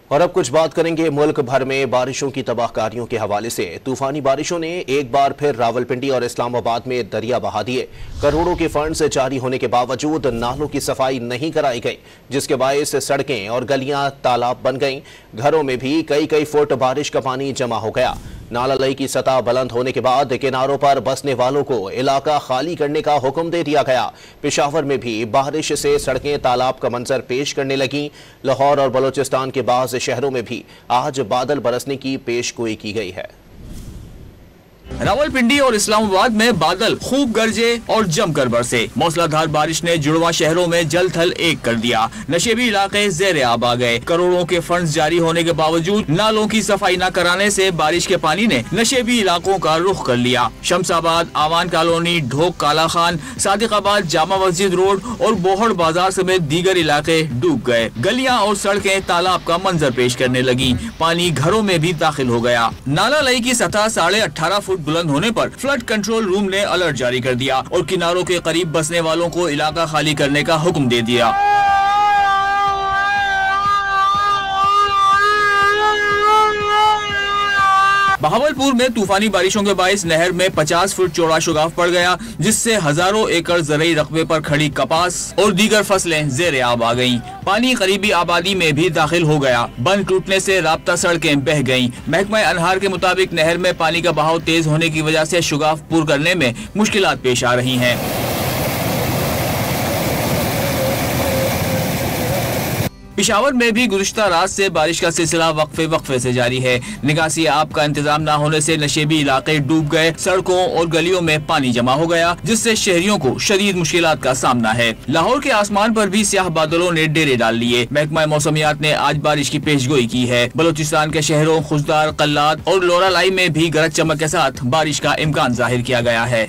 اور اب کچھ بات کریں گے ملک بھر میں بارشوں کی تباہکاریوں کے حوالے سے۔ طوفانی بارشوں نے ایک بار پھر راولپنڈی اور اسلام آباد میں دریا بہا دیے۔ کروڑوں کے فنڈز جاری ہونے کے باوجود نالوں کی صفائی نہیں کرائی گئی، جس کے باعث سڑکیں اور گلیاں تالاب بن گئیں۔ گھروں میں بھی کئی فٹ بارش کا پانی جمع ہو گیا۔ نالہ لئی کی سطح بلند ہونے کے بعد کناروں پر بسنے والوں کو علاقہ خالی کرنے کا حکم دے دیا گیا۔ پشاور میں بھی بارش سے سڑکیں تالاب کا منظر پیش کرنے لگیں۔ لاہور اور بلوچستان کے بعض شہروں میں بھی آج بادل برسنے کی پیش گوئی کی گئی ہے۔ راولپنڈی اور اسلام آباد میں بادل خوب گرجے اور جم کر برسے۔ موسلا دھار بارش نے جڑواں شہروں میں جل تھل ایک کر دیا۔ نشیبی علاقے زیر آب آ گئے۔ کروڑوں کے فنڈز جاری ہونے کے باوجود نالوں کی صفائی نہ کرانے سے بارش کے پانی نے نشیبی علاقوں کا رخ کر لیا۔ شمس آباد، آوان کالونی، ڈھوک کالا خان، صادق آباد، جامع مسجد روڈ اور بوہڑ بازار سمیت دیگر علاقے ڈوب گئے۔ گلیاں اور سڑکیں تالاب کا منظر پیش کرنے لگیں۔ پانی گھروں میں بھی داخل ہو گیا۔ نالہ لئی کی سطح 18.5 فٹ بلند ہونے پر فلڈ کنٹرول روم نے الرٹ جاری کر دیا اور کناروں کے قریب بسنے والوں کو علاقہ خالی کرنے کا حکم دے دیا۔ بہاولپور میں طوفانی بارشوں کے باعث نہر میں 50 فٹ چوڑا شگاف پڑ گیا، جس سے ہزاروں ایکڑ زرعی رقبے پر کھڑی کپاس اور دیگر فصلیں زیر آب آ گئیں۔ پانی قریبی آبادی میں بھی داخل ہو گیا۔ بند ٹوٹنے سے رابطہ سڑکیں بہہ گئیں۔ محکمہ انہار کے مطابق نہر میں پانی کا بہاؤ تیز ہونے کی وجہ سے شگاف پور کرنے میں مشکلات پیش آ رہی ہیں۔ پشاور میں بھی گزشتہ رات سے بارش کا سلسلہ وقفے سے جاری ہے۔ نکاسی آب کا انتظام نہ ہونے سے نشیبی علاقے ڈوب گئے۔ سڑکوں اور گلیوں میں پانی جمع ہو گیا، جس سے شہریوں کو شدید مشکلات کا سامنا ہے۔ لاہور کے آسمان پر بھی سیاہ بادلوں نے ڈیرے ڈال لیے۔ محکمہ موسمیات نے آج بارش کی پیش گوئی کی ہے۔ بلوچستان کے شہروں خوزدار، قلات اور لورالائی میں بھی گرج چمک کے ساتھ بارش کا امکان ظاہر کیا گیا ہے۔